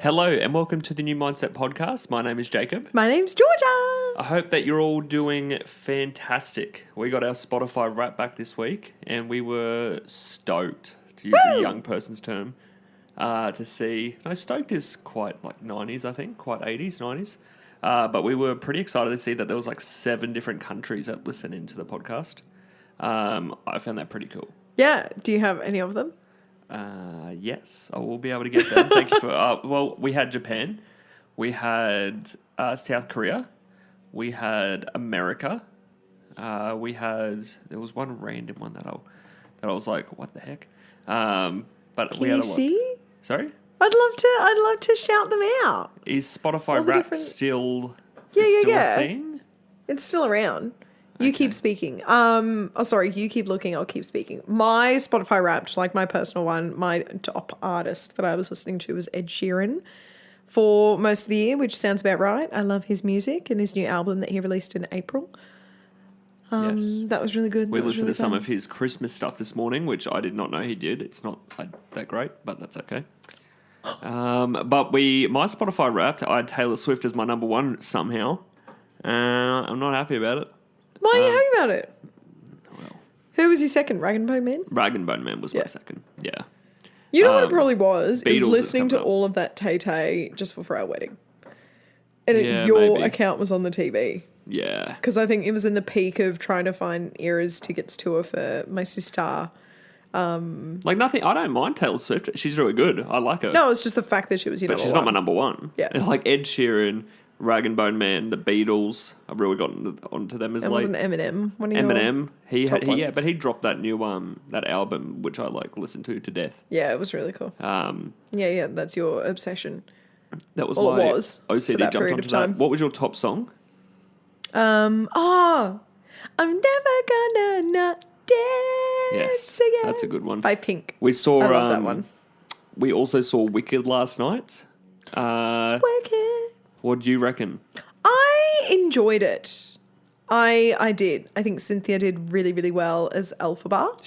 Hello and welcome to the New Mindset Podcast. My name is Jacob. My name's Georgia. I hope that you're all doing fantastic. We got our Spotify wrap back this week and we were stoked, to use a young person's term, to see... No, stoked is quite like 90s, I think, quite 80s, 90s. But we were pretty excited to see that there was like 7 different countries that listen into the podcast. I found that pretty cool. Yeah. Do you have any of them? Yes, I will be able to get them. Thank you for... well, we had Japan. We had South Korea. We had America. There was one random one that I was like, what the heck? But we had a lot. See? Sorry? I'd love to shout them out. Is Spotify Wrapped still a thing? It's still around. You keep speaking. You keep looking, I'll keep speaking. My Spotify Wrapped, like my personal one, my top artist that I was listening to was Ed Sheeran for most of the year, which sounds about right. I love his music and his new album that he released in April. Yes. That was really good. We listened to some of his Christmas stuff this morning, which I did not know he did. It's not that great, but that's okay. But my Spotify Wrapped, I had Taylor Swift as my number one somehow. I'm not happy about it. Why are you happy about it? Well, who was your second? Rag and Bone Man? Rag and Bone Man was my second. Yeah. You know what it probably was? It was Beatles listening to up. all of that Tay-Tay just before our wedding. And Maybe. account was on the TV. Yeah. Because I think it was in the peak of trying to find Era's tickets tour for my sister. Like nothing, I don't mind Taylor Swift. She's really good. I like her. No, it's just the fact that she was But she's not my number one. Yeah. Like Ed Sheeran, Rag and Bone Man, the Beatles. I've really gotten onto them as And late. wasn't Eminem one of Eminem. top ones? But he dropped that new that album which I like listened to death. Yeah, it was really cool. Yeah, that's your obsession. That was Well, my it was for OCD that jumped period onto of that. time. What was your top song? I'm never gonna not dance again. That's a good one. By Pink. We saw I love that one. We also saw Wicked last night. Wicked. What do you reckon? I enjoyed it. I did. I think Cynthia did really, really well as Elphaba.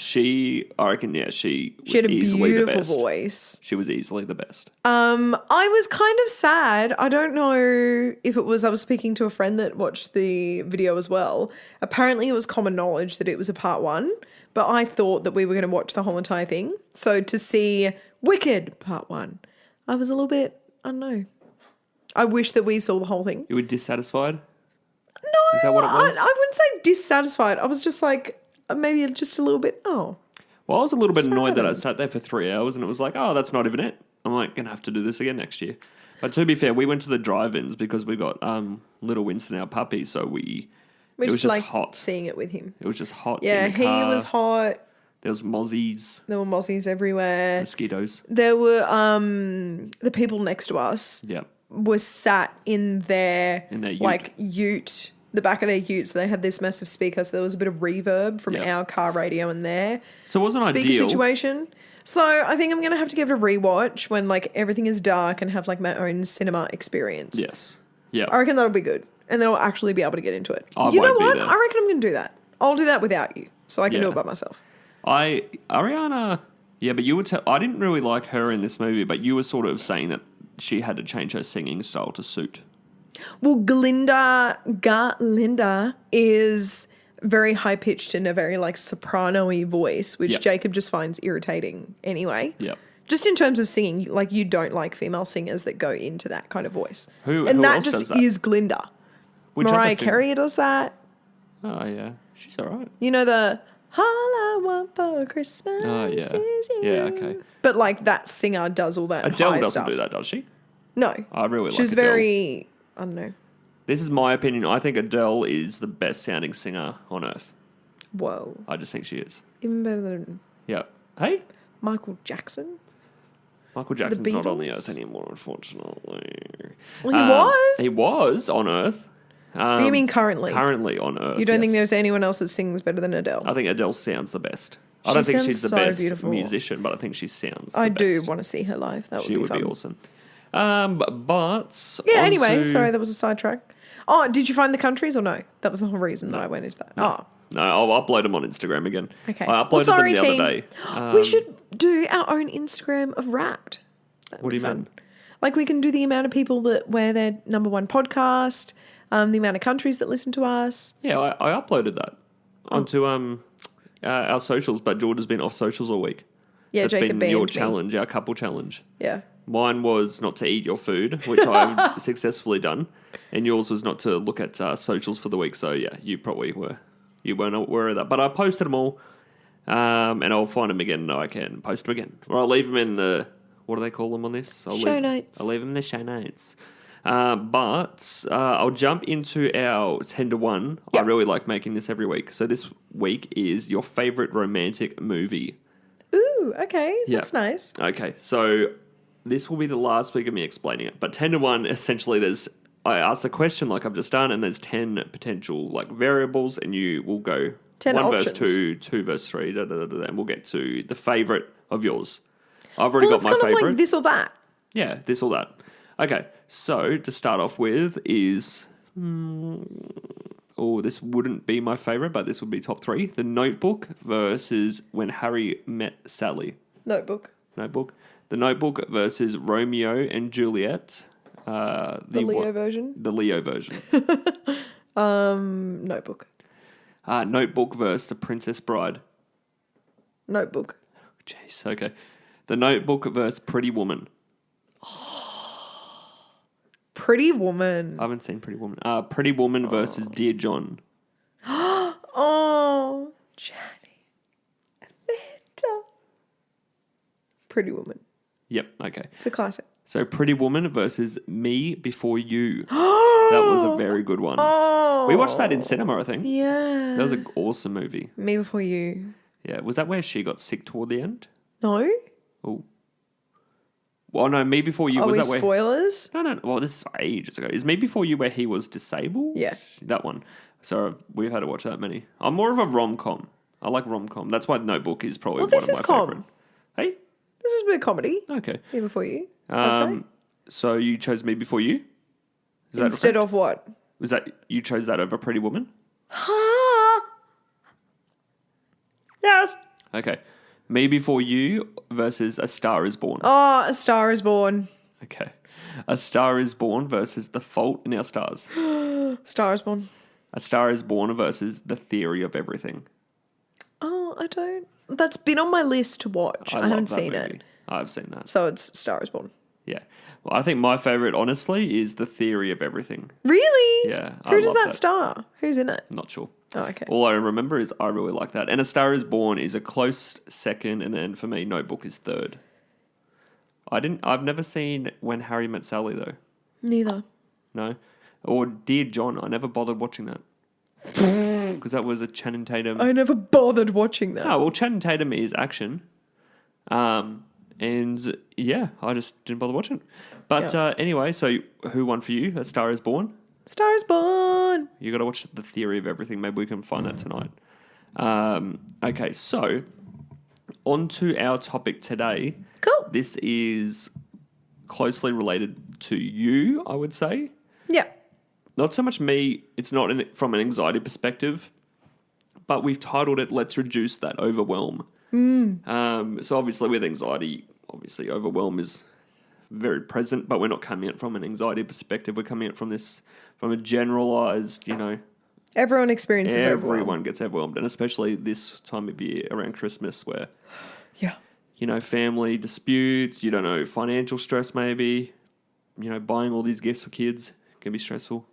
I reckon, she was She had a easily the beautiful best. voice. She was easily the best. I was kind of sad. I don't know if it was, I was speaking to a friend that watched the video as well. Apparently it was common knowledge that it was a part 1, but I thought that we were going to watch the whole entire thing. So to see Wicked part 1, I was a little bit, I don't know. I wish that we saw the whole thing. You were dissatisfied? No, Is that what it was? I wouldn't say dissatisfied. I was just like, maybe just a little bit, Well, I was a little bit annoyed that I sad. sat there for 3 hours and it was like, oh, that's not even it. I'm like, going to have to do this again next year. But to be fair, we went to the drive-ins because we got little Winston, our puppy, so it was just hot. Seeing it with him. It was just hot. Yeah, in the he car. was hot. There was mozzies, There were mozzies everywhere. mosquitoes. There were the people next to us Yeah. were sat in their ute. like ute, the back of their ute. So they had this massive speaker, so there was a bit of reverb from our car radio in there. So it wasn't Speaker ideal. situation. So I think I'm gonna have to give it a rewatch when like everything is dark and have like my own cinema experience. Yes. Yeah. I reckon that'll be good, and then I'll actually be able to get into it. I you know won't be what? there. I reckon I'm gonna do that. I'll do that without you, so I can do Yeah. it by myself. Ariana, but you were I didn't really like her in this movie, but you were sort of saying that she had to change her singing style to suit. Well, Glinda is very high pitched and a very like soprano-y voice, which Yep. Jacob just finds irritating anyway. Yep. Just in terms of singing, like you don't like female singers that go into that kind of voice. Who that else just does that? is Glinda. Which Mariah other Carey does that. Oh, yeah. She's all right. You know the all I want for Christmas Oh, yeah. is you. Yeah, okay. But like that singer does all that Adele high doesn't stuff. do that, does she? No. I really like She's Adele. very, I don't know. This is my opinion. I think Adele is the best sounding singer on earth. Whoa. I just think she is. Even better than Yeah. Hey? Michael Jackson. Michael Jackson's not on the Beatles? earth anymore, unfortunately. Well, he was. He was on earth. What do you mean currently? Currently on earth. You don't think yes. there's anyone else that sings better than Adele? I think Adele sounds the best. I She don't think sounds she's the so best beautiful. musician, but I think she sounds I the do best. want to see her live. That would She be would fun. be awesome. But Yeah, on anyway, to- sorry, that was a sidetrack. Oh, did you find the countries or no? That was the whole reason that I went into that. Oh, No, I'll upload them on Instagram again. okay. I uploaded Well, sorry, them the team. other day. We should do our own Instagram of Wrapped. What do you mean? Like we can do the amount of people that where their number one podcast, the amount of countries that listen to us. Yeah, I uploaded that onto our socials, but Jordan's been off socials all week. Yeah, That's Jacob been your banned me. challenge, our couple challenge. Yeah. Mine was not to eat your food, which I've successfully done, and yours was not to look at socials for the week. So yeah, you weren't aware of that. But I posted them all, and I'll find them again. No, I can post them again, or I'll leave them in the what do they call them on this? Show notes. I'll leave them in the show notes. But I'll jump into our 10 to 1. Yep. I really like making this every week. So this week is your favorite romantic movie. Ooh, okay. Yeah. That's nice. Okay, so this will be the last week of me explaining it. But 10 to 1, essentially, I ask a question like I've just done, and there's 10 potential like variables, and you will go 10 1 options. verse 2, 2 verse 3, and we'll get to the favorite of yours. I've already got It's my kind of favorite. like this or that. Yeah, this or that. Okay, so to start off with is... this wouldn't be my favorite, but this would be top 3. The Notebook versus When Harry Met Sally. Notebook. Notebook. The Notebook versus Romeo and Juliet. The Leo version. The Leo version. Notebook. Notebook versus The Princess Bride. Notebook. Jeez, okay. The Notebook versus Pretty Woman. Pretty Woman. I haven't seen Pretty Woman. Pretty Woman versus Dear John. Oh, Johnny. Amanda. Pretty Woman. Yep, okay. It's a classic. So Pretty Woman versus Me Before You. That was a very good one. Oh. We watched that in cinema, I think. Yeah. That was an awesome movie. Me Before You. Yeah, was that where she got sick toward the end? No? Oh. Well, no, Me Before You. Are Was we that where... spoilers? No. Well, this is ages ago. Is Me Before You where he was disabled? Yeah. That one. So we've had to watch that many. I'm more of a rom-com. I like rom-com. That's why Notebook is probably Well, one this of is my com. favorite. Hey? This is a bit of comedy. Okay. Me Before You. I'd say. So you chose Me Before You? Is that Instead correct? of what? Was that you chose that over Pretty Woman? Yes. Okay. Me Before You versus A Star Is Born. Oh, A Star Is Born. Okay. A Star Is Born versus The Fault in Our Stars. Star Is Born. A Star Is Born versus The Theory of Everything. Oh, I don't. That's been on my list to watch. I love haven't that seen movie. it. I've seen that. So it's Star Is Born. Yeah. Well, I think my favourite, honestly, is The Theory of Everything. Really? Yeah, I Who does love that that. star? Who's in it? I'm not sure. Oh, okay. All I remember is I really like that. And A Star Is Born is a close second, and then for me, Notebook is third. I've never seen When Harry Met Sally, though. Neither. No. Or Dear John. I never bothered watching that. Because that was a Channing Tatum. I never bothered watching that. Oh, well, Channing Tatum is action. And yeah, I just didn't bother watching it. But anyway, so who won for you? A Star Is Born? Star Is Born. You got to watch The Theory of Everything. Maybe we can find that tonight. Okay, so on to our topic today. Cool. This is closely related to you, I would say. Yeah. Not so much me. It's not from an anxiety perspective, but we've titled it "Let's Reduce That Overwhelm." So obviously, with anxiety, overwhelm is very present, but we're not coming at it from an anxiety perspective. We're coming at it from a generalized, Everyone experiences overwhelm. everyone gets overwhelmed, and especially this time of year around Christmas, where Yeah. family disputes, financial stress, maybe, buying all these gifts for kids can be stressful.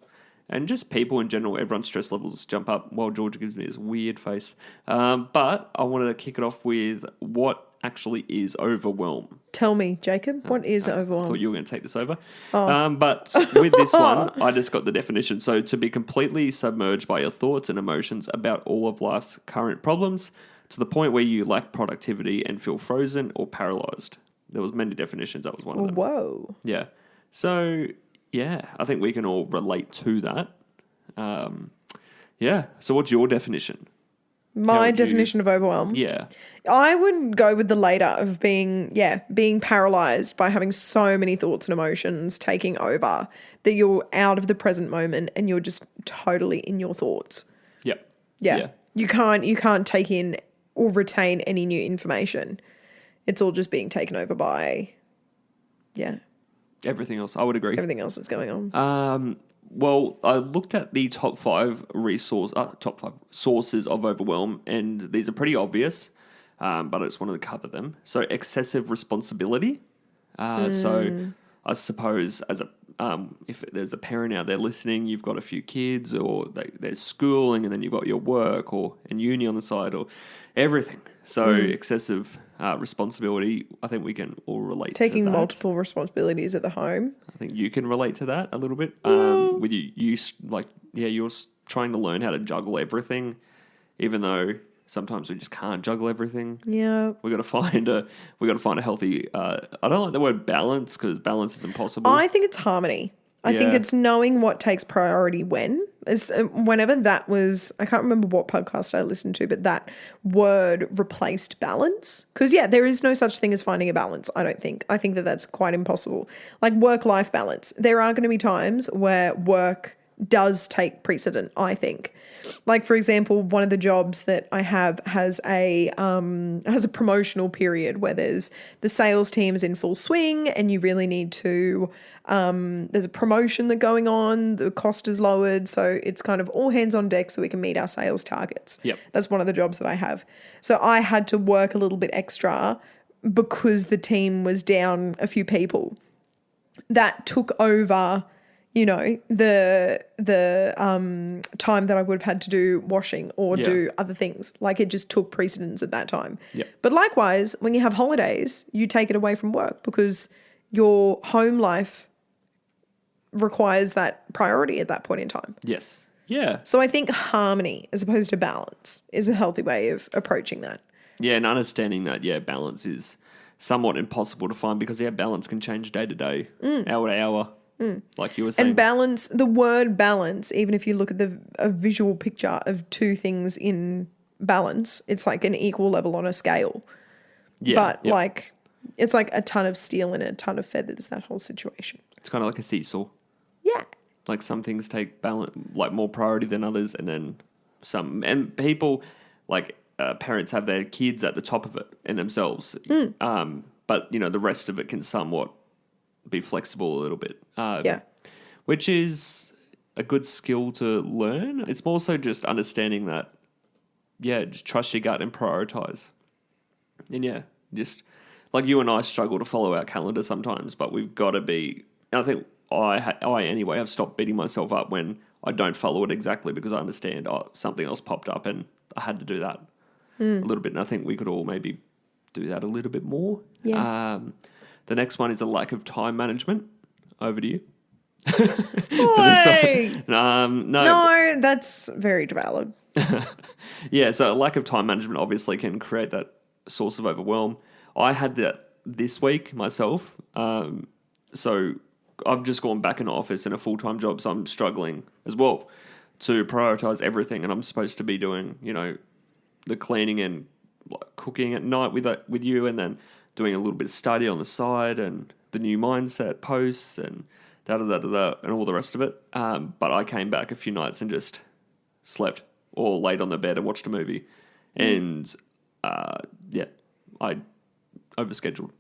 And just people in general, everyone's stress levels jump up while Georgia gives me this weird face. But I wanted to kick it off with what actually is overwhelm. Tell me, Jacob, what is I overwhelm? thought you were going to take this over. But with this one, I just got the definition. So to be completely submerged by your thoughts and emotions about all of life's current problems to the point where you lack productivity and feel frozen or paralyzed. There was many definitions. That was one of them. Whoa. Yeah. So, yeah, I think we can all relate to that. Yeah. So what's your definition? My definition of overwhelm. Yeah. I would go with the later of being paralyzed by having so many thoughts and emotions taking over that you're out of the present moment and you're just totally in your thoughts. Yep. Yeah. You can't take in or retain any new information. It's all just being taken over by Everything else, I would agree. Everything else that's going on. Well, I looked at the top five sources of overwhelm, and these are pretty obvious, but I just wanted to cover them. So excessive responsibility. So I suppose if there's a parent out there listening, you've got a few kids, or there's schooling, and then you've got your work and uni on the side, or everything. So excessive responsibility, I think we can all relate to that. Taking multiple responsibilities at the home. I think you can relate to that a little bit. With you're trying to learn how to juggle everything, even though sometimes we just can't juggle everything. Yeah. We got to find a healthy. I don't like the word balance because balance is impossible. I think it's harmony. I think it's knowing what takes priority when. Whenever that was, I can't remember what podcast I listened to, but that word replaced balance. Because, there is no such thing as finding a balance, I don't think. I think that that's quite impossible. Like work-life balance. There are going to be times where work does take precedent, I think. Like, for example, one of the jobs that I have has a promotional period where there's the sales team is in full swing and you really need to, there's a promotion that's going on, the cost is lowered, so it's kind of all hands on deck so we can meet our sales targets. Yep. That's one of the jobs that I have. So I had to work a little bit extra because the team was down a few people. That took over the time that I would have had to do washing or do other things. Like it just took precedence at that time. Yeah. But likewise, when you have holidays, you take it away from work because your home life requires that priority at that point in time. Yes. Yeah. So I think harmony as opposed to balance is a healthy way of approaching that. Yeah, and understanding that, balance is somewhat impossible to find because, balance can change day to day, hour to hour. Like you were saying. And balance, the word balance, even if you look at a visual picture of two things in balance, it's like an equal level on a scale. Yeah. But it's like a ton of steel and a ton of feathers, that whole situation. It's kind of like a seesaw. Yeah. Like some things take balance, like more priority than others, and then some. And people, parents have their kids at the top of it and themselves. But, the rest of it can somewhat be flexible a little bit. Which is a good skill to learn. It's more so just understanding that, just trust your gut and prioritize. And just like you and I struggle to follow our calendar sometimes, but we've got to be, I think I anyway have stopped beating myself up when I don't follow it exactly because I understand something else popped up and I had to do that a little bit. And I think we could all maybe do that a little bit more. Yeah. The next one is a lack of time management. Over to you. No, that's very valid. So a lack of time management obviously can create that source of overwhelm. I had that this week myself. So I've just gone back in office in a full-time job, so I'm struggling as well to prioritize everything. And I'm supposed to be doing, the cleaning and cooking at night with you, and then doing a little bit of study on the side and the new mindset posts and and all the rest of it. But I came back a few nights and just slept or laid on the bed and watched a movie. And, I overscheduled.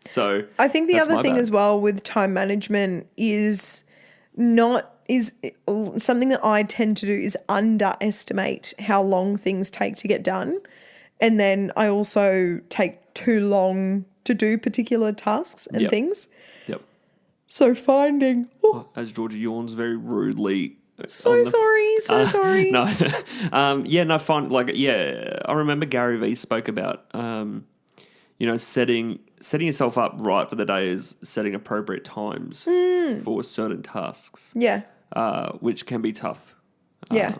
So I think the other thing bad. as well with time management is something that I tend to do is underestimate how long things take to get done. And then I also take too long to do particular tasks and things. Yep. So finding... As Georgie yawns very rudely. Sorry. No. I remember Gary Vee spoke about, setting yourself up right for the day is setting appropriate times for certain tasks. Yeah. Which can be tough. Yeah.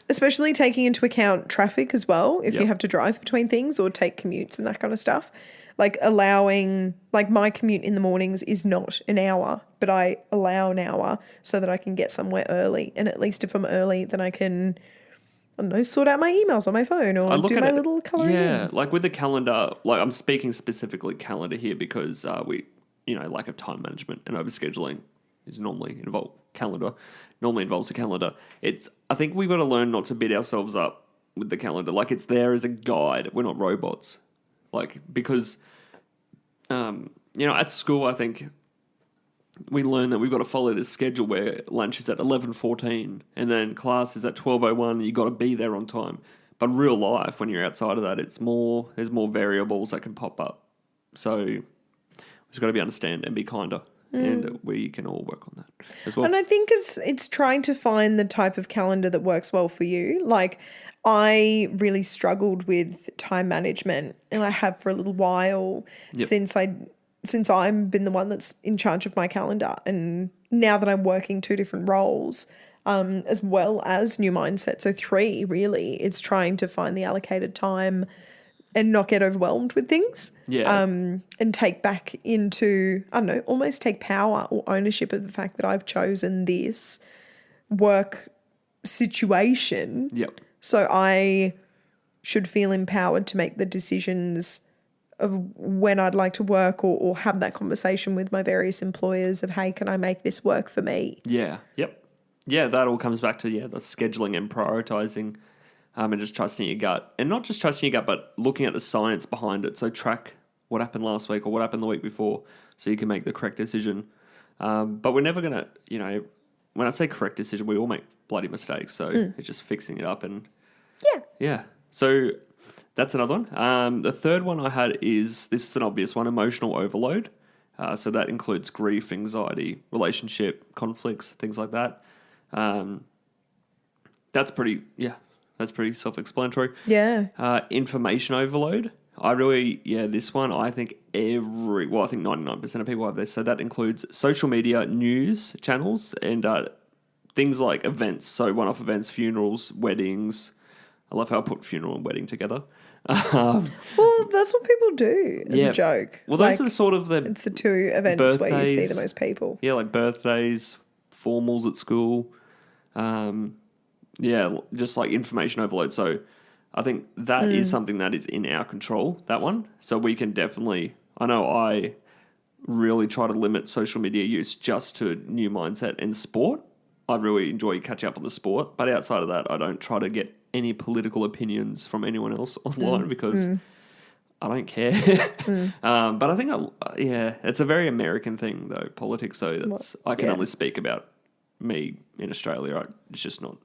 Especially taking into account traffic as well, if you have to drive between things or take commutes and that kind of stuff. Like allowing, my commute in the mornings is not an hour, but I allow an hour so that I can get somewhere early. And at least if I'm early, then I can, sort out my emails on my phone or do my little colouring in. Yeah, like with the calendar, I'm speaking specifically calendar here because lack of time management and overscheduling is normally involves a calendar. I think we've got to learn not to beat ourselves up with the calendar. Like it's there as a guide. We're not robots. Because, at school, I think we learn that we've got to follow this schedule where lunch is at 11:14 and then class is at 12:01 and you've got to be there on time. But real life, when you're outside of that, there's more variables that can pop up. So we've just got to be understand and be kinder. And we can all work on that as well. And I think it's trying to find the type of calendar that works well for you. Like, I really struggled with time management, and I have for a little while since I've been the one that's in charge of my calendar. And now that I'm working 2 different roles, as well as New Mindset, so 3 really, it's trying to find the allocated time and not get overwhelmed with things. Yeah. And take back into, I don't know, almost take power or ownership of the fact that I've chosen this work situation. Yep. So I should feel empowered to make the decisions of when I'd like to work or have that conversation with my various employers of, hey, can I make this work for me? Yeah. Yep. Yeah, that all comes back to, the scheduling and prioritizing. And just trusting your gut. And not just trusting your gut, but looking at the science behind it. So track what happened last week or what happened the week before so you can make the correct decision. But we're never going to, when I say correct decision, we all make bloody mistakes. So it's just fixing it up and... Yeah. So that's another one. The third one I had this is an obvious one, emotional overload. So that includes grief, anxiety, relationship, conflicts, things like that. That's pretty self-explanatory. Yeah. Information overload. This one, I think I think 99% of people have this. So that includes social media, news channels, and things like events. So one-off events, funerals, weddings. I love how I put funeral and wedding together. Well, that's what people do as a joke. Well, those are sort of it's the 2 events where you see the most people. Yeah, like birthdays, formals at school. Just like information overload. So I think that is something that is in our control, that one. So we can definitely, I know I really try to limit social media use just to New Mindset and sport. I really enjoy catching up on the sport. But outside of that, I don't try to get any political opinions from anyone else online because I don't care. But I think, it's a very American thing though, politics. So I can only speak about me in Australia. It's just not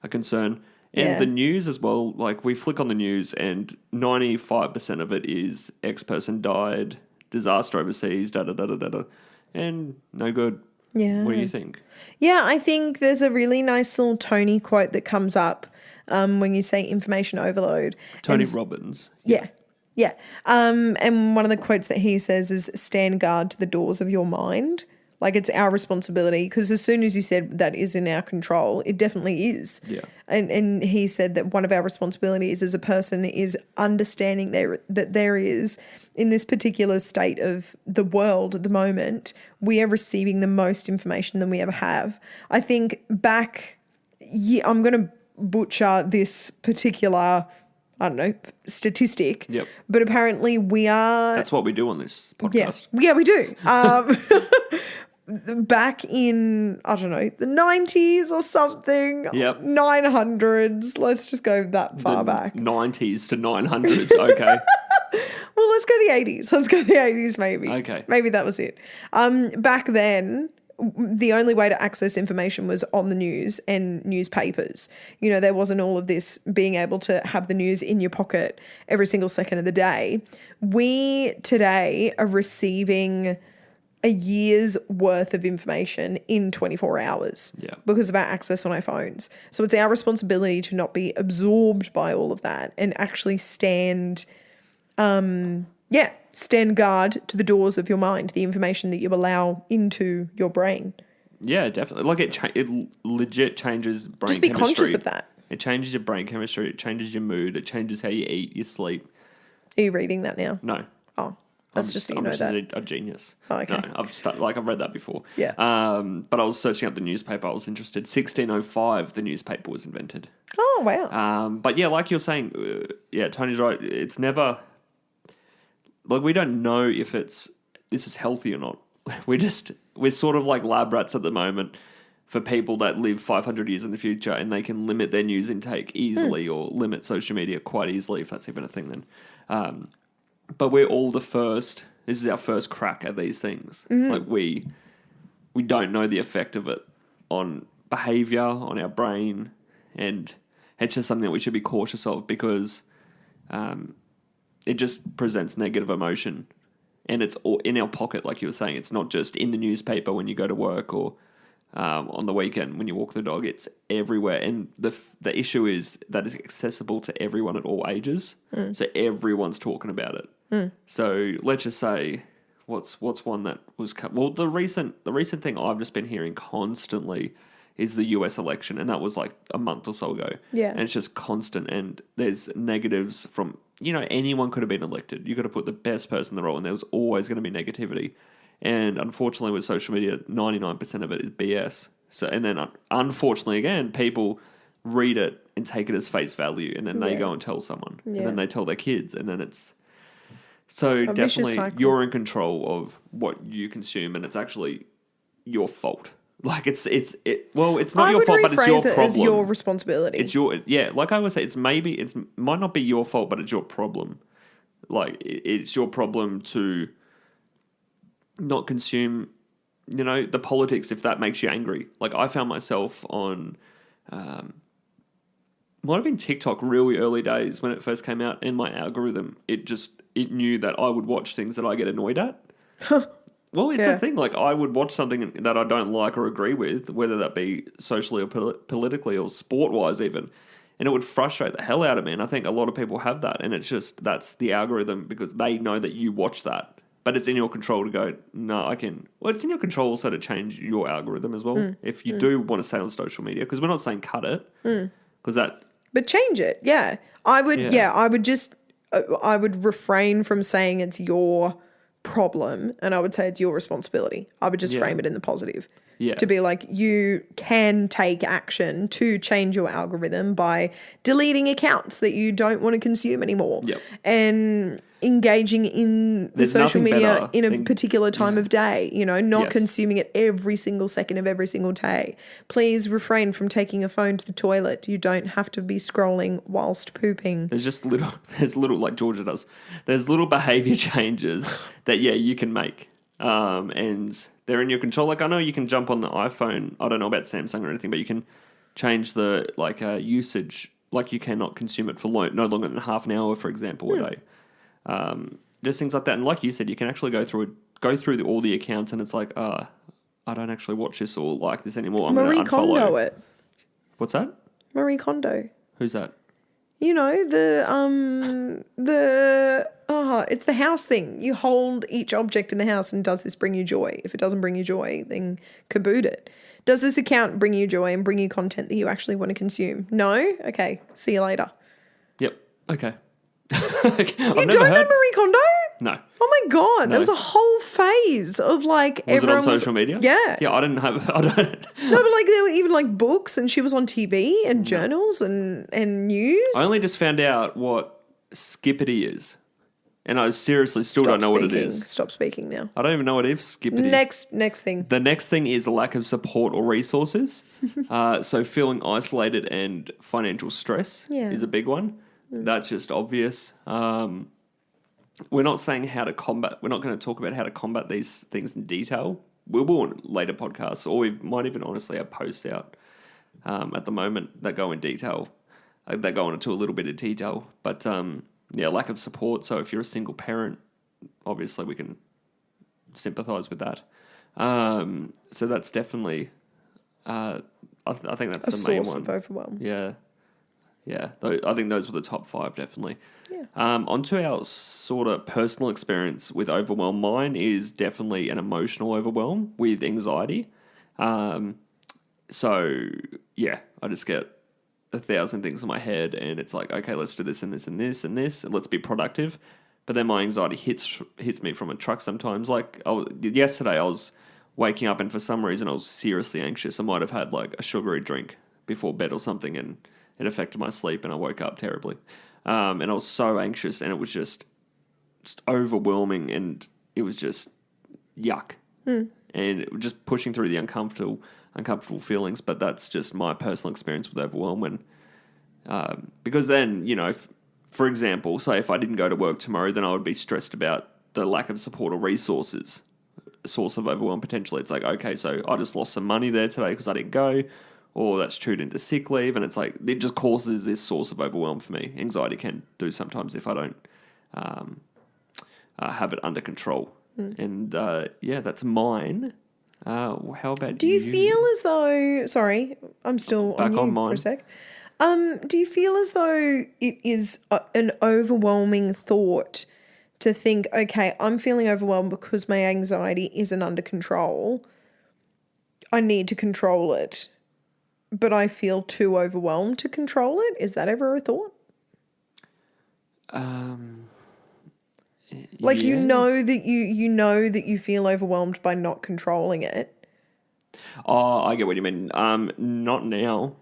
a concern. And the news as well, like we flick on the news and 95% of it is X person died, disaster overseas, da-da-da-da-da-da, and no good. Yeah. What do you think? Yeah, I think there's a really nice little Tony quote that comes up when you say information overload. Tony Robbins. Yeah. And one of the quotes that he says is stand guard to the doors of your mind. Like, it's our responsibility, because as soon as you said that is in our control, it definitely is. Yeah. And he said that one of our responsibilities as a person is understanding that there is, in this particular state of the world at the moment, we are receiving the most information than we ever have. I think I'm going to butcher this particular, I don't know, statistic. Yep. But apparently we are... That's what we do on this podcast. Yeah, we do. Back in, I don't know, the 90s or something. Yep. 900s. Let's just go that far back. 90s to 900s. Okay. Well, let's go the 80s. Let's go the 80s maybe. Okay. Maybe that was it. Back then, the only way to access information was on the news and newspapers. You know, there wasn't all of this being able to have the news in your pocket every single second of the day. We today are receiving a year's worth of information in 24 hours because of our access on our phones. So it's our responsibility to not be absorbed by all of that and actually stand guard to the doors of your mind, the information that you allow into your brain. Yeah, definitely. Like it legit changes brain chemistry. Just be conscious of that. It changes your brain chemistry. It changes your mood. It changes how you eat, you sleep. Are you reading that now? No. Oh, that's just so you know that. I'm just a genius. Oh, okay. No, I've read that before. Yeah. But I was searching up the newspaper. I was interested. 1605, the newspaper was invented. Oh, wow. But yeah, like you're saying, Tony's right. It's never... Like, we don't know if this is healthy or not. We're sort of like lab rats at the moment for people that live 500 years in the future, and they can limit their news intake easily or limit social media quite easily, if that's even a thing then. But we're all this is our first crack at these things. Mm-hmm. Like, we we don't know the effect of it on behavior, on our brain, and it's just something that we should be cautious of because it just presents negative emotion, and it's all in our pocket, like you were saying. It's not just in the newspaper when you go to work or on the weekend when you walk the dog. It's everywhere, and the issue is that it's accessible to everyone at all ages. So everyone's talking about it. So let's just say, what's one that was the recent thing I've just been hearing constantly is the US election, and that was like a month or so ago. Yeah. And it's just constant, and there's negatives from, anyone could have been elected. You got to put the best person in the role, and there was always going to be negativity. And unfortunately with social media, 99% of it is BS. So, and then unfortunately again, people read it and take it as face value, and then they go and tell someone, and then they tell their kids, and then it's so definitely you're in control of what you consume, and it's actually your fault. Like it's not your fault, but it's your problem. It's your responsibility. It's like I always say, it might not be your fault, but it's your problem. Like it's your problem to not consume, the politics if that makes you angry. Like I found myself on, might have been TikTok really early days when it first came out, and my algorithm, it knew that I would watch things that I get annoyed at. Well, it's a thing. Like, I would watch something that I don't like or agree with, whether that be socially or politically or sport-wise even, and it would frustrate the hell out of me. And I think a lot of people have that, and it's just, that's the algorithm because they know that you watch that. But it's in your control to go, no, I can... Well, it's in your control also to change your algorithm as well. If you do want to stay on social media, because we're not saying cut it, because that... But change it, yeah. I would refrain from saying it's your problem, and I would say it's your responsibility. I would just frame it in the positive. Yeah. To be like, you can take action to change your algorithm by deleting accounts that you don't want to consume anymore. Yep. And engaging in the social media in a particular time of day, not consuming it every single second of every single day. Please refrain from taking a phone to the toilet. You don't have to be scrolling whilst pooping. There's little, like Georgia does, there's little behavior changes that, you can make. And they're in your control. Like, I know you can jump on the iPhone. I don't know about Samsung or anything, but you can change the usage. Like, you cannot consume it for no longer than half an hour, for example, a day. Just things like that. And like you said, you can actually go through all the accounts, and it's like, I don't actually watch this or like this anymore. I'm going to unfollow. Marie Kondo it. What's that? Marie Kondo. Who's that? It's the house thing. You hold each object in the house, and does this bring you joy? If it doesn't bring you joy, then kaboot it. Does this account bring you joy and bring you content that you actually want to consume? No? Okay. See you later. Yep. Okay. You don't know Marie Kondo? No. Oh my God. No. There was a whole phase of like was everyone it on social media? Yeah. Yeah, I don't. No, but like there were even like books, and she was on TV and journals and news. I only just found out what Skippity is. And I seriously still don't know what it is. Stop speaking now. I don't even know what it is, Skippity. Next thing. The next thing is a lack of support or resources. So feeling isolated and financial stress is a big one. That's just obvious. We're not saying how to combat. We're not going to talk about how to combat these things in detail. We will in later podcasts, or we might even honestly have posts out at the moment that go in detail. That go into a little bit of detail. But lack of support. So if you're a single parent, obviously we can sympathise with that. So that's definitely, I think that's the main one. A source of overwhelm. Yeah. Yeah, I think those were the top 5, definitely. Yeah. Onto our sort of personal experience with overwhelm. Mine is definitely an emotional overwhelm with anxiety. So, yeah, I just get 1,000 things in my head, and it's like, okay, let's do this and this and this and this, and let's be productive. But then my anxiety hits me from a truck sometimes. Like yesterday, I was waking up, and for some reason, I was seriously anxious. I might have had like a sugary drink before bed or something, and it affected my sleep, and I woke up terribly. And I was so anxious, and it was just overwhelming, and it was just yuck. And it was just pushing through the uncomfortable feelings. But that's just my personal experience with overwhelm. And because then, for example, say if I didn't go to work tomorrow, then I would be stressed about the lack of support or resources. source of overwhelm potentially. It's like, okay, so I just lost some money there today because I didn't go, or that's chewed into sick leave, and it's like it just causes this source of overwhelm for me. Anxiety can do sometimes if I don't have it under control. And that's mine. How about Do you feel as though... Sorry, I'm still Back on you on mine. for a sec. Do you feel as though it is an overwhelming thought to think, okay, I'm feeling overwhelmed because my anxiety isn't under control. I need to control it, but I feel too overwhelmed to control it? Is that ever a thought? Like, you know that you feel overwhelmed by not controlling it. Oh, I get what you mean. Not now.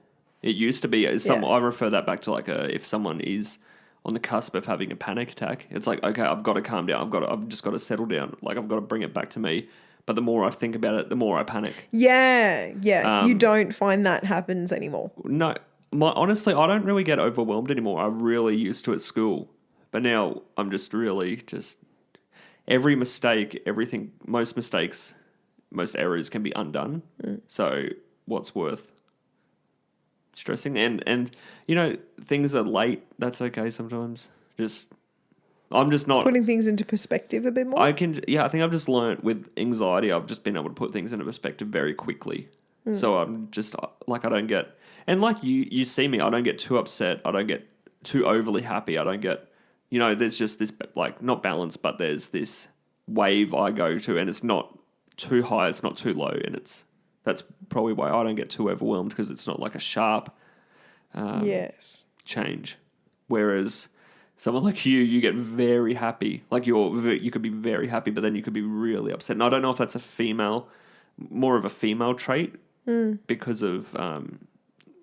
It used to be. I refer that back to like if someone is on the cusp of having a panic attack, it's like, okay, I've got to calm down. I've just got to settle down. Like, I've got to bring it back to me. But the more I think about it, the more I panic. Yeah. You don't find that happens anymore. No, honestly, I don't really get overwhelmed anymore. I really used to at school, but now I'm just really every mistake, everything, most mistakes, most errors can be undone. So what's worth stressing? And things are late. That's okay sometimes. I'm just not putting things into perspective a bit more. I think I've just learnt with anxiety, I've just been able to put things into perspective very quickly. So I'm just like, I don't get, and like you see me, I don't get too upset. I don't get too overly happy. I don't get, there's just this, like, not balance, but there's this wave I go to, and it's not too high, it's not too low. And that's probably why I don't get too overwhelmed, because it's not like a sharp change. Whereas someone like you get very happy. Like you could be very happy, but then you could be really upset. And I don't know if that's more of a female trait, because of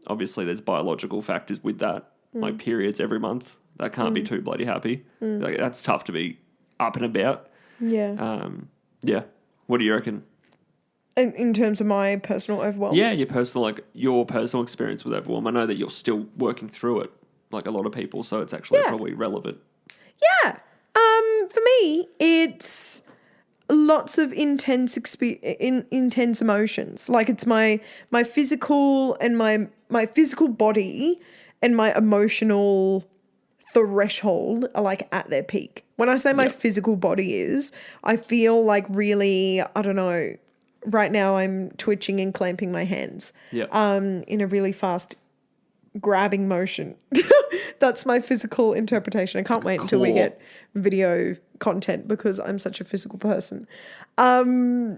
obviously there's biological factors with that, like periods every month. That can't be too bloody happy. Like, that's tough to be up and about. Yeah. What do you reckon? In terms of my personal overwhelm? Yeah, your personal experience with overwhelm. I know that you're still working through it, like a lot of people, so it's actually probably relevant. Yeah. For me, it's lots of intense emotions. Like, it's my physical and my physical body and my emotional threshold are like at their peak. When I say my physical body I feel like really, I don't know, right now I'm twitching and clamping my hands. In a really fast grabbing motion. That's my physical interpretation. I can't wait until we get video content, because I'm such a physical person.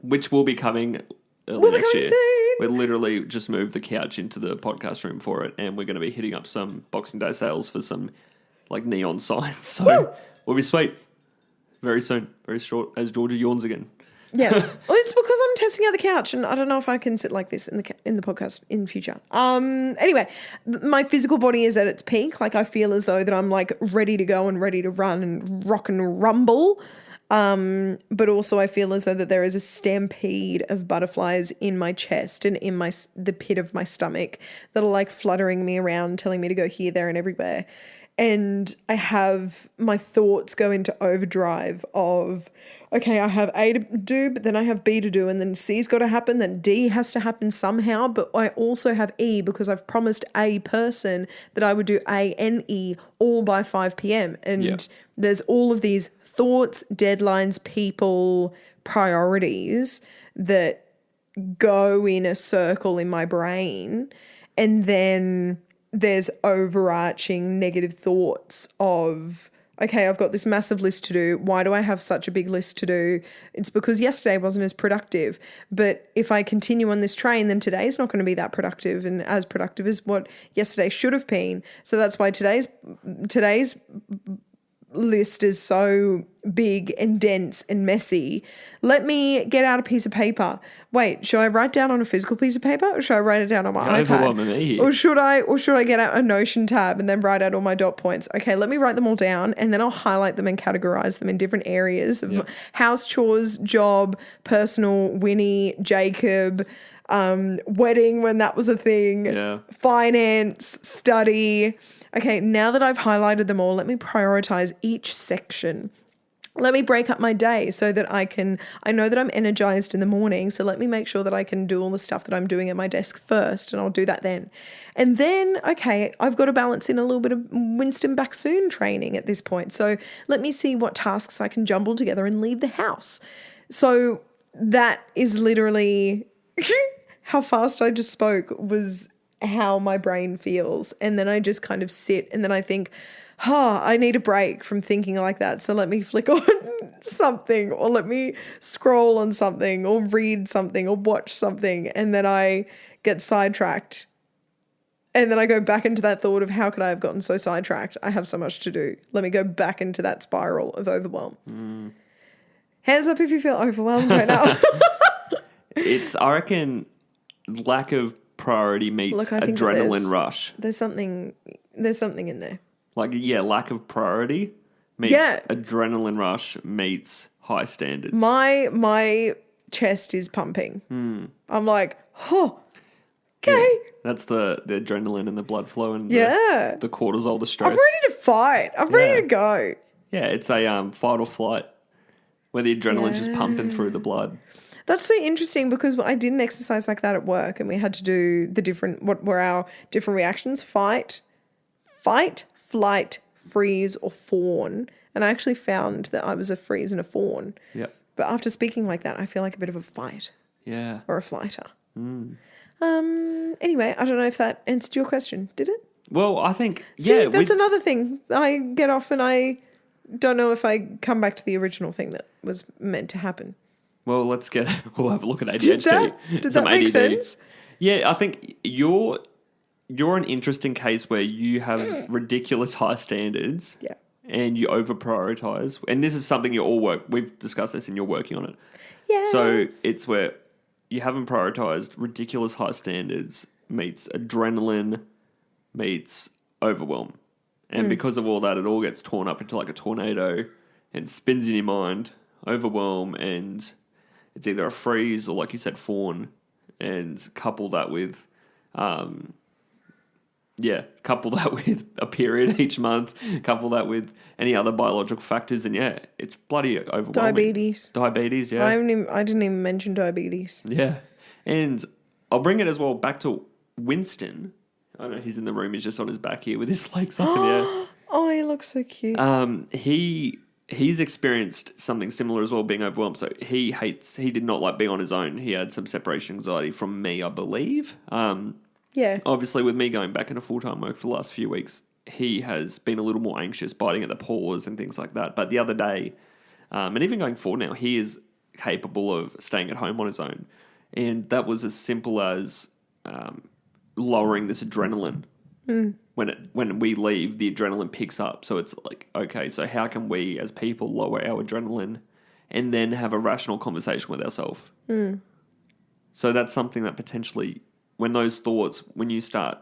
Which will be coming next year. Soon. We literally just moved the couch into the podcast room for it, and we're going to be hitting up some Boxing Day sales for some like neon signs. So we'll be sweet very soon. Very short, as Georgie yawns again. Yes. Well, it's because I'm testing out the couch, and I don't know if I can sit like this in the podcast in future. Anyway, my physical body is at its peak. Like, I feel as though that I'm like ready to go and ready to run and rock and rumble. But also I feel as though that there is a stampede of butterflies in my chest and in the pit of my stomach that are like fluttering me around, telling me to go here, there, and everywhere. And I have my thoughts go into overdrive of, okay, I have A to do, but then I have B to do, and then C's got to happen, then D has to happen somehow. But I also have E, because I've promised a person that I would do A and E all by 5 p.m. And there's all of these thoughts, deadlines, people, priorities that go in a circle in my brain. And then there's overarching negative thoughts of, okay, I've got this massive list to do. Why do I have such a big list to do? It's because yesterday wasn't as productive. But if I continue on this train, then today's not going to be that productive and as productive as what yesterday should have been. So that's why today's list is so big and dense and messy. Let me get out a piece of paper. Wait, should I write down on a physical piece of paper, or should I write it down on my iPad? Or should I get out a Notion tab and then write out all my dot points? Okay, let me write them all down, and then I'll highlight them and categorize them in different areas of house chores, job, personal, Winnie, Jacob, wedding when that was a thing, finance, study. Okay, now that I've highlighted them all, let me prioritize each section Let me break up my day so that I know that I'm energized in the morning. So let me make sure that I can do all the stuff that I'm doing at my desk first, and I'll do that then. And then, okay, I've got to balance in a little bit of Winston back soon training at this point. So let me see what tasks I can jumble together and leave the house. So that is literally how fast I just spoke was how my brain feels. And then I just kind of sit and then I think, I need a break from thinking like that. So let me flick on something or let me scroll on something or read something or watch something. And then I get sidetracked. And then I go back into that thought of how could I have gotten so sidetracked? I have so much to do. Let me go back into that spiral of overwhelm. Hands up if you feel overwhelmed right now. I reckon, lack of priority meets Look, I think adrenaline rush. There's something in there. Lack of priority meets adrenaline rush meets high standards. My chest is pumping. I'm like, okay. Yeah, that's the adrenaline and the blood flow and the cortisol, the stress. I'm ready to fight. I'm ready to go. Yeah, it's a fight or flight where the adrenaline's just pumping through the blood. That's so interesting because I did an exercise like that at work and we had to do what were our different reactions: fight, flight, freeze, or fawn. And I actually found that I was a freeze and a fawn. Yep. But after speaking like that, I feel like a bit of a fight. Yeah. Or a flighter. Anyway, I don't know if that answered your question. Did it? Well, I think, See, that's another thing. I get off and I don't know if I come back to the original thing that was meant to happen. Well, we'll have a look at ADHD. Did that make sense? Yeah, I think you're an interesting case where you have ridiculous high standards. Yeah. And you over prioritize. And this is something we've discussed this and you're working on it. Yes. So it's where you haven't prioritized ridiculous high standards meets adrenaline meets overwhelm. And because of all that, it all gets torn up into like a tornado and spins in your mind, overwhelm, and it's either a freeze or, like you said, fawn, and couple that with a period each month, couple that with any other biological factors, and it's bloody overwhelming. Diabetes, yeah. I didn't even mention diabetes. Yeah. And I'll bring it as well back to Winston. I know he's in the room, he's just on his back here with his legs up in the air. Oh, he looks so cute. He's experienced something similar as well, being overwhelmed. So he did not like being on his own. He had some separation anxiety from me, I believe. Yeah. Obviously, with me going back into full-time work for the last few weeks, he has been a little more anxious, biting at the paws and things like that. But the other day, and even going forward now, he is capable of staying at home on his own. And that was as simple as lowering this adrenaline. When we leave, the adrenaline picks up. So it's like, okay, so how can we as people lower our adrenaline and then have a rational conversation with ourselves? So that's something that potentially... when you start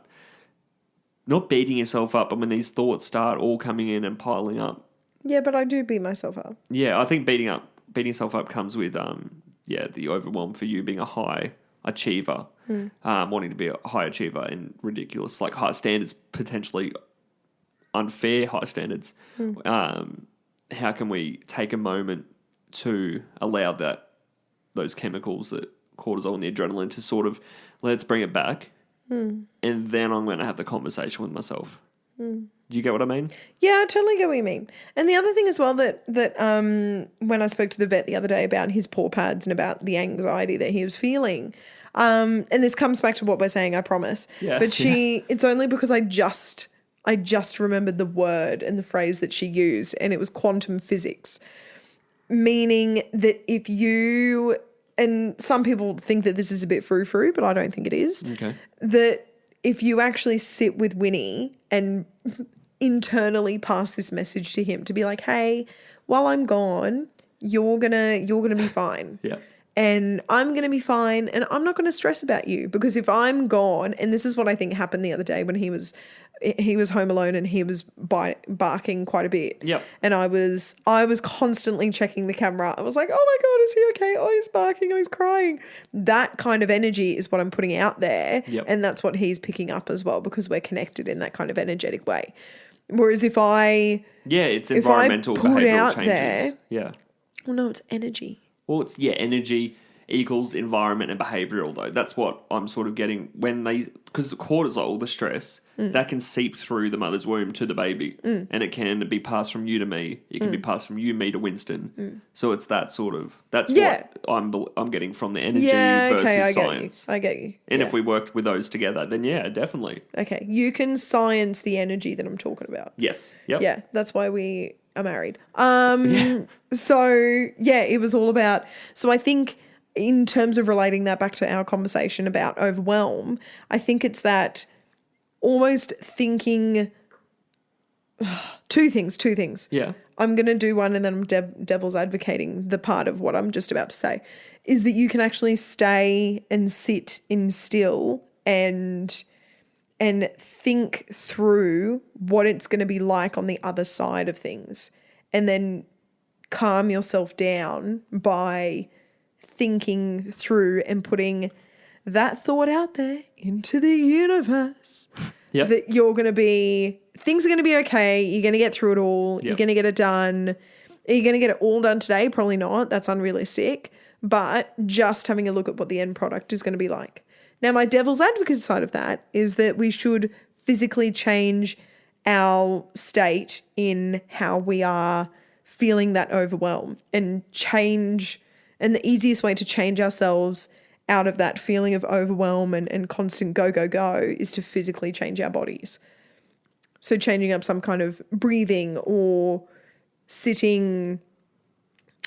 not beating yourself up, but when these thoughts start all coming in and piling up. Yeah, but I do beat myself up. Yeah, I think beating yourself up comes with, the overwhelm for you being a high achiever, wanting to be a high achiever and ridiculous, like high standards, potentially unfair high standards. How can we take a moment to allow those chemicals, that cortisol and the adrenaline, to sort of, let's bring it back, and then I'm going to have the conversation with myself. Do you get what I mean? Yeah, I totally get what you mean. And the other thing as well that when I spoke to the vet the other day about his paw pads and about the anxiety that he was feeling, and this comes back to what we're saying, I promise. Yeah. But it's only because I just remembered the word and the phrase that she used, and it was quantum physics, meaning that if you... and some people think that this is a bit frou-frou, but I don't think it is. Okay. That if you actually sit with Winnie and internally pass this message to him to be like, hey, while I'm gone, you're gonna be fine. Yeah. And I'm going to be fine, and I'm not going to stress about you, because if I'm gone, and this is what I think happened the other day when he was home alone and he was barking quite a bit. Yep. And I was constantly checking the camera. I was like, oh my God, is he okay? Oh, he's barking. Oh, he's crying. That kind of energy is what I'm putting out there. Yep. And that's what he's picking up as well, because we're connected in that kind of energetic way. Whereas if I it's if I environmental put behavioral out changes. there- Yeah. well, no, it's energy. Well, it's energy equals environment and behavioral though. That's what I'm sort of getting when because cortisol, the stress, that can seep through the mother's womb to the baby, and it can be passed from you to me. It can be passed from me to Winston. So it's that's what I'm getting from the energy versus science. I get you. And if we worked with those together, then definitely. Okay, you can science the energy that I'm talking about. Yes. Yep. Yeah, that's why we are married. So it was all about. So I think in terms of relating that back to our conversation about overwhelm, I think it's that almost thinking two things. Yeah. I'm going to do one and then I'm devil's advocating the part of what I'm just about to say is that you can actually stay and sit in still and think through what it's going to be like on the other side of things and then calm yourself down by thinking through and putting that thought out there into the universe. Yep. That things are going to be okay. You're going to get through it all. Yep. You're going to get it done. Are you going to get it all done today? Probably not. That's unrealistic. But just having a look at what the end product is going to be like. Now, my devil's advocate side of that is that we should physically change our state in how we are feeling that overwhelm and the easiest way to change ourselves out of that feeling of overwhelm and constant go, go, go is to physically change our bodies. So changing up some kind of breathing or sitting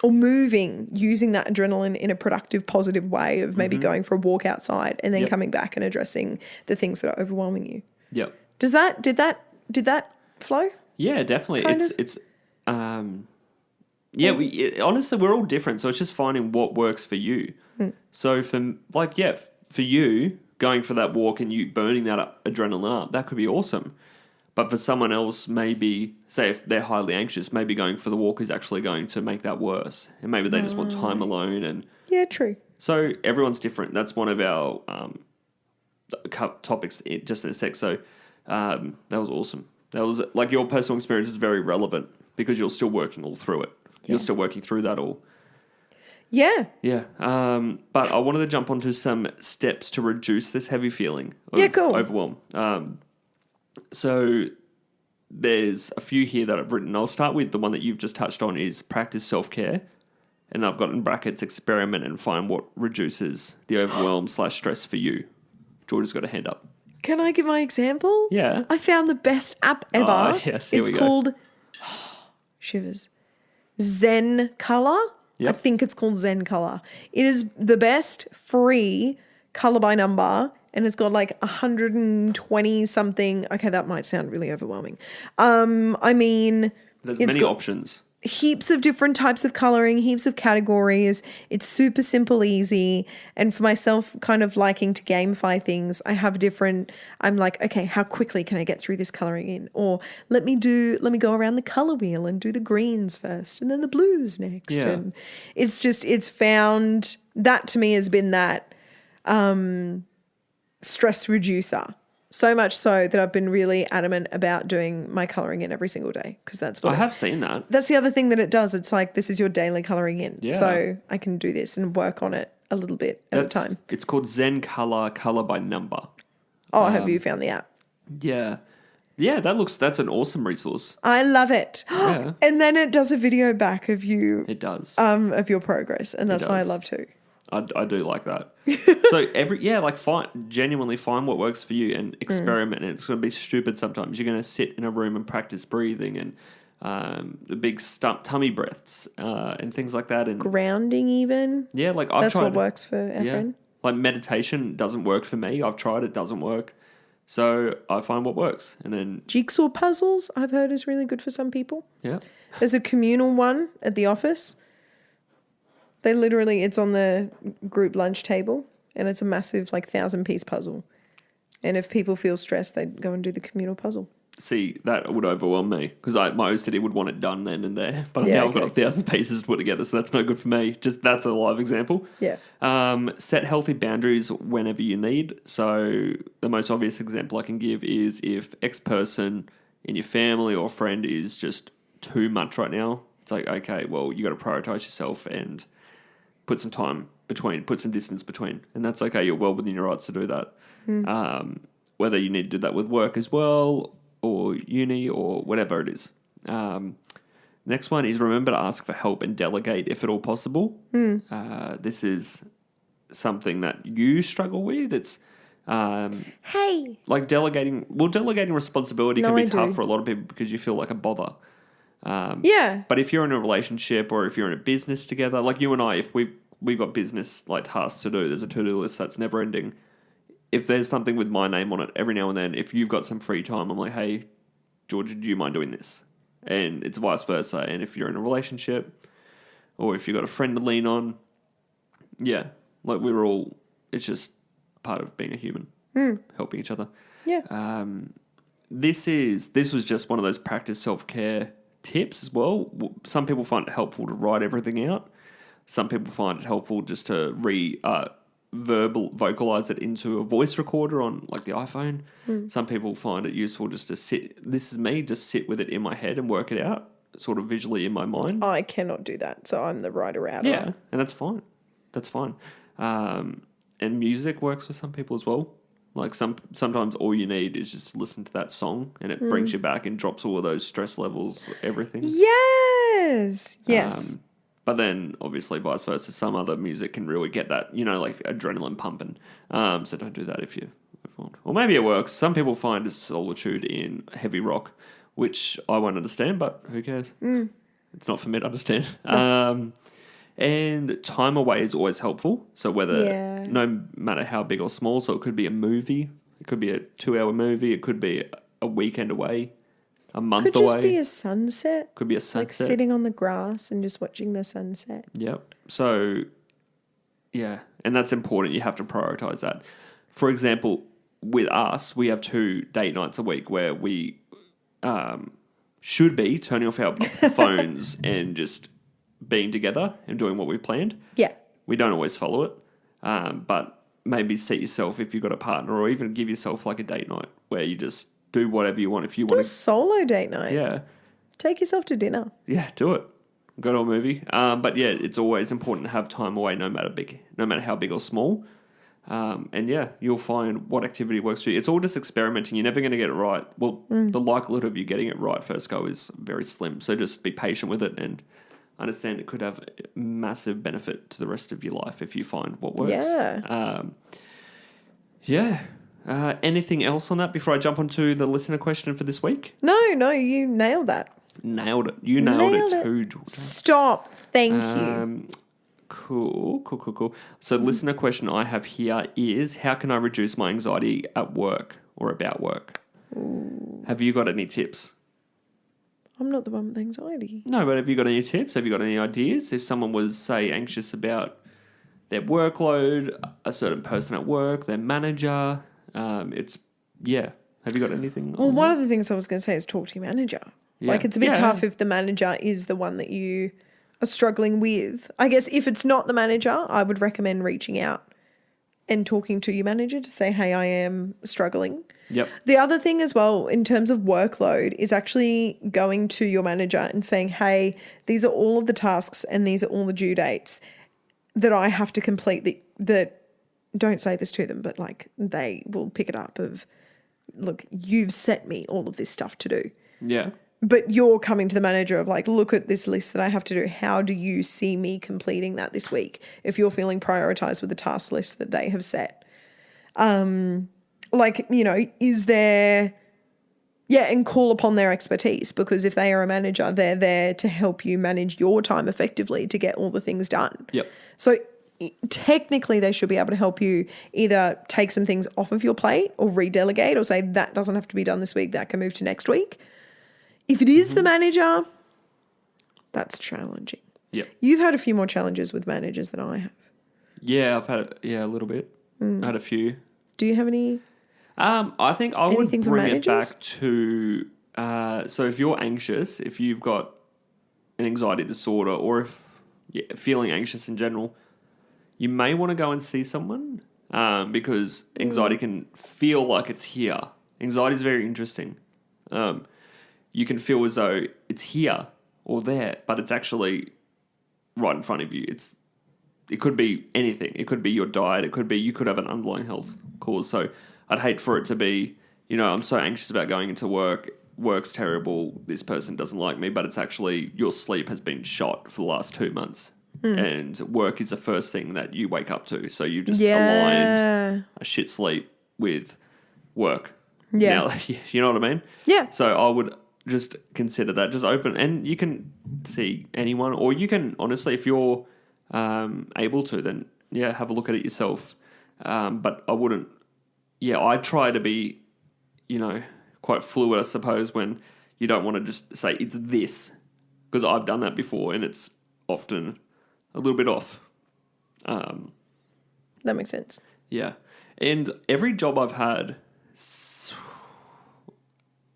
or moving, using that adrenaline in a productive, positive way of maybe going for a walk outside and then coming back and addressing the things that are overwhelming you. Yep. Did that flow? Yeah, definitely. Honestly, we're all different, so it's just finding what works for you. So for you, going for that walk and you burning that adrenaline up, that could be awesome. But for someone else, maybe, say if they're highly anxious, maybe going for the walk is actually going to make that worse. And maybe they just want time alone. And yeah, true. So everyone's different. That's one of our topics just in a sec. So that was awesome. That was like your personal experience is very relevant because you're still working all through it. You're still working through that all. Yeah. Yeah. But I wanted to jump onto some steps to reduce this heavy feeling of overwhelm. So there's a few here that I've written. I'll start with the one that you've just touched on is practice self-care. And I've got in brackets experiment and find what reduces the overwhelm / stress for you. Georgie's got a hand up. Can I give my example? Yeah. I found the best app ever. Yes, here it's we go. called shivers. Zen Color. Yep. I think it's called Zen Color. It is the best free color by number, and it's got like 120 something. Okay, that might sound really overwhelming. There's many options. Heaps of different types of coloring, heaps of categories. It's super simple, easy. And for myself, kind of liking to gamify things, I'm like, okay, how quickly can I get through this coloring in? Or let me go around the color wheel and do the greens first and then the blues next. Yeah. And it's found that to me has been that stress reducer. So much so that I've been really adamant about doing my colouring in every single day because that's what I have seen that. That's the other thing that it does. It's like this is your daily colouring in. Yeah. So I can do this and work on it a little bit at a time. It's called Zen Color by number. Oh, have you found the app? Yeah. Yeah, that's an awesome resource. I love it. Yeah. And then it does a video back of you. It does. Of your progress. And that's why I love to. I do like that. So genuinely find what works for you and experiment. And it's going to be stupid sometimes. You're going to sit in a room and practice breathing and the big tummy breaths and things like that. And grounding even. Yeah, like that's what works for Efren. Like meditation doesn't work for me. I've tried it, doesn't work. So I find what works. And then jigsaw puzzles I've heard is really good for some people. Yeah. There's a communal one at the office. It's on the group lunch table and it's a massive 1,000-piece puzzle. And if people feel stressed, they go and do the communal puzzle. See, that would overwhelm me because my OCD would want it done then and there. But now I've got 1,000 pieces to put together, so that's no good for me. Just that's a live example. Yeah. Set healthy boundaries whenever you need. So the most obvious example I can give is if X person in your family or friend is just too much right now, it's like, okay, well, you got to prioritize yourself and put some time between, put some distance between. And that's okay. You're well within your rights to do that. Whether you need to do that with work as well or uni or whatever it is. Next one is remember to ask for help and delegate if at all possible. This is something that you struggle with. It's like delegating. Well, delegating responsibility can be tough for a lot of people because you feel like a bother. But if you're in a relationship or if you're in a business together, like you and I, if we've got business like tasks to do, there's a to-do list that's never ending. If there's something with my name on it every now and then, if you've got some free time, I'm like, hey, Georgie, do you mind doing this? And it's vice versa. And if you're in a relationship or if you've got a friend to lean on, like it's just part of being a human, helping each other. This was just one of those practice self-care tips as well. Some people find it helpful to write everything out. Some people find it helpful just to vocalize it into a voice recorder on like the iPhone. Some people find it useful just to sit with it in my head and work it out sort of visually in my mind. I cannot do that, so I'm the writer out. And that's fine. And music works for some people as well. Like sometimes all you need is just listen to that song and it brings you back and drops all of those stress levels, everything. Yes. But then, obviously, vice versa, some other music can really get that, like adrenaline pumping. So don't do that if you want. Or maybe it works. Some people find solitude in heavy rock, which I won't understand, but who cares? It's not for me to understand. And time away is always helpful. So no matter how big or small, so it could be a movie, it could be a 2-hour movie, it could be a weekend away. A month away. Could just be a sunset. Could be a sunset. Like sitting on the grass and just watching the sunset. Yep. So, and that's important. You have to prioritize that. For example, with us, we have 2 date nights a week where we should be turning off our phones and just being together and doing what we've planned. Yeah. We don't always follow it, but maybe set yourself, if you've got a partner, or even give yourself like a date night where you just do whatever you want. If you want a solo date night. Yeah. Take yourself to dinner. Yeah, do it. Go to a movie. But it's always important to have time away, no matter how big or small. And you'll find what activity works for you. It's all just experimenting. You're never going to get it right. Well, the likelihood of you getting it right first go is very slim. So just be patient with it and understand it could have massive benefit to the rest of your life if you find what works. Anything else on that before I jump onto the listener question for this week? No, you nailed that. Nailed it. You nailed it too, Jordan. Stop. Thank you. Cool. So listener question I have here is, how can I reduce my anxiety at work or about work? Ooh. Have you got any tips? I'm not the one with anxiety. No, but have you got any tips? Have you got any ideas? If someone was, say, anxious about their workload, a certain person at work, their manager, have you got anything? Well, one of the things I was going to say is talk to your manager. Yeah. Like, it's a bit tough if the manager is the one that you are struggling with. I guess if it's not the manager, I would recommend reaching out and talking to your manager to say, hey, I am struggling. Yep. The other thing as well in terms of workload is actually going to your manager and saying, hey, these are all of the tasks and these are all the due dates that I have to complete that don't say this to them, but like they will pick it up of, look, you've set me all of this stuff to do. Yeah. But you're coming to the manager of like, look at this list that I have to do. How do you see me completing that this week? If you're feeling prioritized with the task list that they have set. Is there, and call upon their expertise, because if they are a manager, they're there to help you manage your time effectively to get all the things done. Yep. So technically they should be able to help you either take some things off of your plate or redelegate or say that doesn't have to be done this week, that can move to next week. If it is the manager, that's challenging. Yep. You've had a few more challenges with managers than I have. Yeah, I've had a little bit. I had a few. Do you have any? I think I would bring it back to, so if you're anxious, if you've got an anxiety disorder, or if feeling anxious in general, you may want to go and see someone, because anxiety can feel like it's here. Anxiety is very interesting. you can feel as though it's here or there, but it's actually right in front of you. It could be anything. It could be your diet. It could be you could have an underlying health cause. So I'd hate for it to be, I'm so anxious about going into work. Work's terrible. This person doesn't like me, but it's actually your sleep has been shot for the last 2 months. And work is the first thing that you wake up to. So you've just aligned a shit sleep with work. Yeah. Now, you know what I mean? Yeah. So I would just consider that. Just open. And you can see anyone. Or you can, honestly, if you're able to, then, have a look at it yourself. But I wouldn't... I try to be, quite fluid, I suppose, when you don't want to just say, it's this. Because I've done that before, and it's often... a little bit off. That makes sense. Yeah. And every job I've had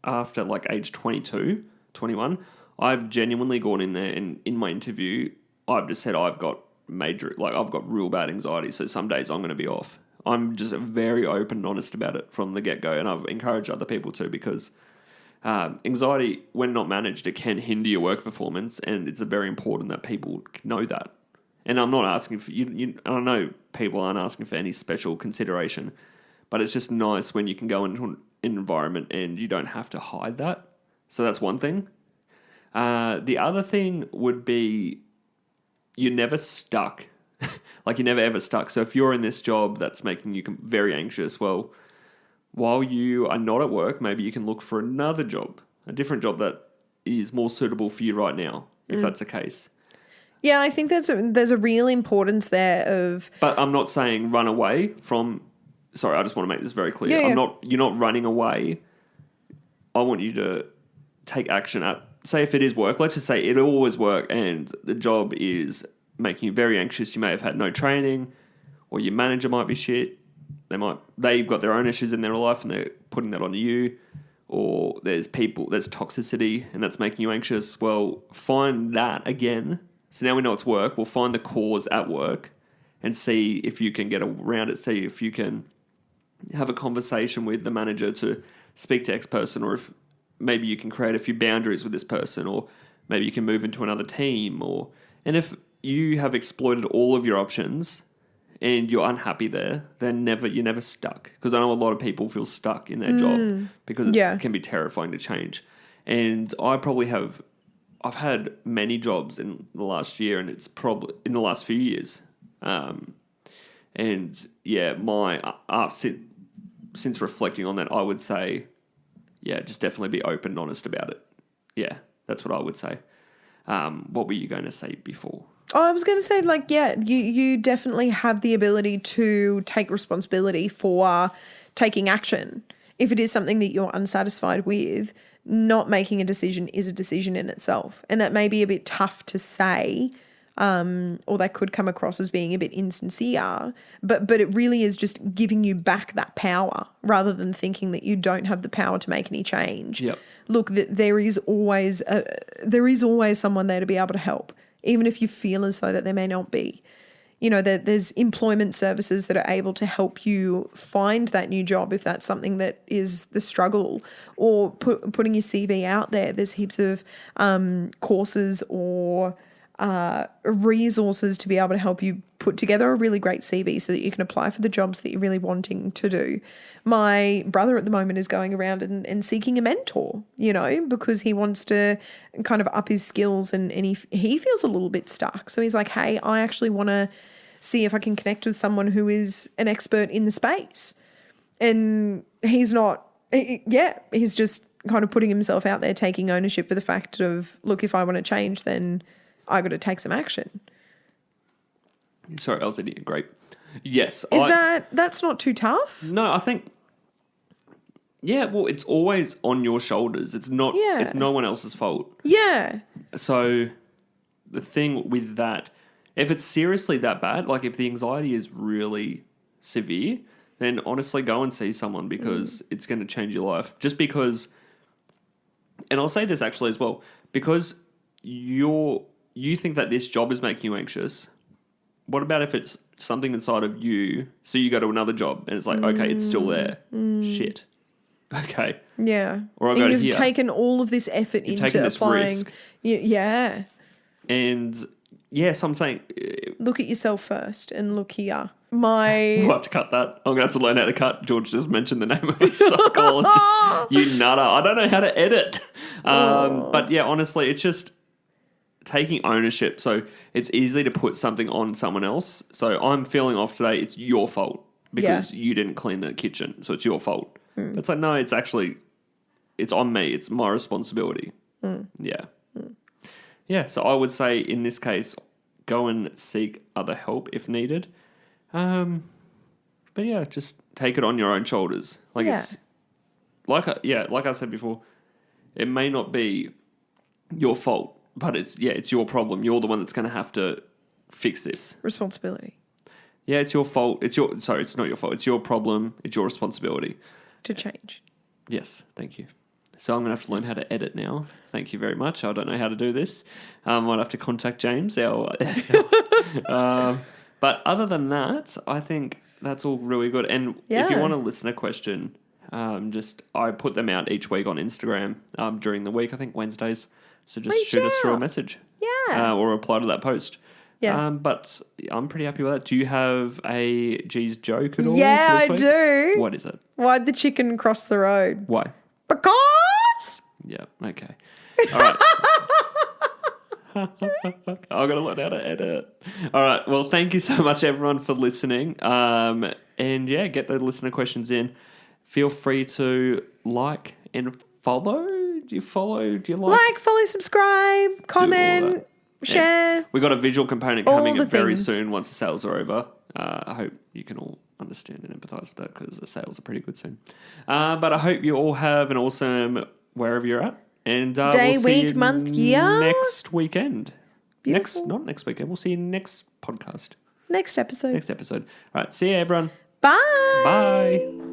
after like age 22, 21, I've genuinely gone in there and in my interview, I've just said I've got real bad anxiety. So some days I'm going to be off. I'm just very open and honest about it from the get-go. And I've encouraged other people to because anxiety, when not managed, it can hinder your work performance. And it's very important that people know that. And I'm not asking for you. I know people aren't asking for any special consideration, but it's just nice when you can go into an environment and you don't have to hide that. So that's one thing. The other thing would be you're never stuck. Like you're never ever stuck. So if you're in this job that's making you very anxious, well, while you are not at work, maybe you can look for another job, a different job that is more suitable for you right now, if that's the case. Yeah, I think there's a real importance there of... But I'm not saying run away from... Sorry, I just want to make this very clear. You're not running away. I want you to take action at... Say if it is work, let's just say it always work and the job is making you very anxious. You may have had no training or your manager might be shit. They've got their own issues in their life and they're putting that on you. Or there's toxicity and that's making you anxious. Well, find that again. So now we know it's work. We'll find the cause at work and see if you can get around it. See if you can have a conversation with the manager to speak to X person, or if maybe you can create a few boundaries with this person, or maybe you can move into another team. And if you have exploited all of your options and you're unhappy there, then you're never stuck. Because I know a lot of people feel stuck in their job because it can be terrifying to change. And I've had many jobs in the last year, and it's probably in the last few years. Since reflecting on that, I would say, just definitely be open and honest about it. Yeah, that's what I would say. What were you going to say before? Oh, I was going to say, you definitely have the ability to take responsibility for taking action. If it is something that you're unsatisfied with, not making a decision is a decision in itself. And that may be a bit tough to say, or that could come across as being a bit insincere, but it really is just giving you back that power rather than thinking that you don't have the power to make any change. Yep. Look, there is always someone there to be able to help, even if you feel as though that there may not be. There's employment services that are able to help you find that new job if that's something that is the struggle, or putting your CV out there. There's heaps of courses or resources to be able to help you put together a really great CV so that you can apply for the jobs that you're really wanting to do. My brother at the moment is going around and seeking a mentor, because he wants to kind of up his skills and he feels a little bit stuck. So he's like, hey, I actually want to see if I can connect with someone who is an expert in the space. And he's just kind of putting himself out there, taking ownership for the fact of, look, if I want to change, then I got to take some action. Sorry, I was eating a grape. Yes. That's not too tough? No, I think, well, it's always on your shoulders. It's not, it's no one else's fault. Yeah. So the thing with that, if it's seriously that bad, like if the anxiety is really severe, then honestly go and see someone because it's going to change your life. Just because, and I'll say this actually as well, because you think that this job is making you anxious. What about if it's something inside of you? So you go to another job and it's like, okay, it's still there. Shit. Okay. Yeah. Or I'll and go to you've here. taken all of this effort You've into taken this applying. risk. Yeah. And yes, I'm saying Look at yourself first and look here. we'll My have to cut that. I'm going to have to learn how to cut. George just mentioned the name of a psychologist. You nutter. I don't know how to edit. But yeah, honestly, it's just taking ownership. So it's easy to put something on someone else. So I'm feeling off today. It's your fault because you didn't clean the kitchen. So it's your fault. But it's like, no, it's actually, it's on me. It's my responsibility. Yeah. Yeah. So I would say in this case, go and seek other help if needed. But yeah, just take it on your own shoulders. Like it's like I said before, it may not be your fault, but it's your problem. You're the one that's going to have to fix this. responsibility Yeah, it's your fault. It's not your fault. It's your problem. It's your responsibility. to change. Yes, thank you. So I'm going to have to learn how to edit now. Thank you very much. I don't know how to do this. Might have to contact James. But other than that, I think that's all really good. And if you want to listen to a question, I put them out each week on Instagram during the week. I think Wednesdays. So just shoot us through a message. Yeah. Or reply to that post. Yeah. But I'm pretty happy with that. Do you have a G's joke at all? Yeah, for I this week? do. What is it? Why'd the chicken cross the road? Why? Because. Yeah, okay. All right. I've got to learn how to edit. All right. Well, thank you so much, everyone, for listening. And yeah, get the listener questions in. Feel free to like and follow. Do you follow? Do you like? Like, follow, subscribe, comment, share. Yeah. We got a visual component All coming the very things. soon once the sales are over. I hope you can all understand and empathise with that because the sales are pretty good soon. But I hope you all have an awesome wherever you're at. And Day, we'll see week, you month, year. next weekend. Beautiful. Not next weekend. We'll see you next podcast. Next episode. Next episode. All right. See you, everyone. Bye. Bye.